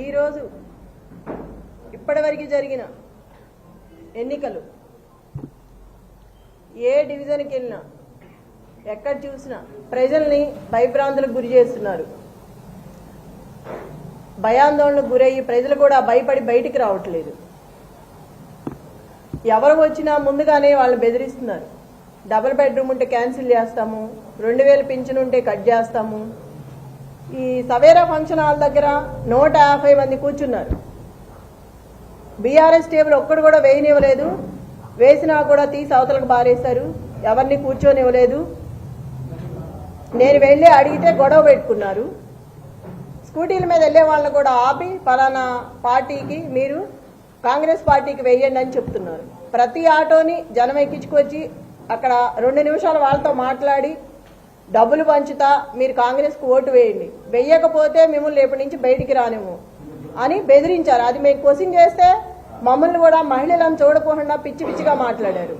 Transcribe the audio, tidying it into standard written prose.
ఈరోజు ఇప్పటివరకు జరిగిన ఎన్నికలు ఏ డివిజన్కి వెళ్ళినా ఎక్కడ చూసినా ప్రజల్ని భయభ్రాంతులకు గురి చేస్తున్నారు. భయాందోళనకు గురయ్యి ప్రజలు కూడా భయపడి బయటికి రావట్లేదు. ఎవరు వచ్చినా ముందుగానే వాళ్ళని బెదిరిస్తున్నారు. డబుల్ బెడ్రూమ్ ఉంటే క్యాన్సిల్ చేస్తాము, 2000 పింఛన్ ఉంటే కట్ చేస్తాము. ఈ సవేరా ఫంక్షన్ హాల్ దగ్గర 150 మంది కూర్చున్నారు. బీఆర్ఎస్ టేబుల్ ఒక్కడు కూడా వేయనివ్వలేదు. వేసినా కూడా తీసి అవతలకు బారేశారు. ఎవరిని కూర్చొనివ్వలేదు. నేను వెళ్ళి అడిగితే గొడవ పెట్టుకున్నారు. స్కూటీల మీద వెళ్ళే వాళ్ళని కూడా ఆపి పలానా పార్టీకి మీరు కాంగ్రెస్ పార్టీకి వేయండి అని చెప్తున్నారు. ప్రతి ఆటోని జనం ఎక్కించుకొచ్చి అక్కడ 2 నిమిషాలు వాళ్ళతో మాట్లాడి డబ్బులు పంచుతా మీరు కాంగ్రెస్కు ఓటు వేయండి, వెయ్యకపోతే మిమ్మల్ని రేపటి నుంచి బయటికి రానివ్వు అని బెదిరించారు. అది మేము క్వశ్చన్ చేస్తే మమ్మల్ని కూడా మహిళలను చూడకుండా పిచ్చి పిచ్చిగా మాట్లాడారు.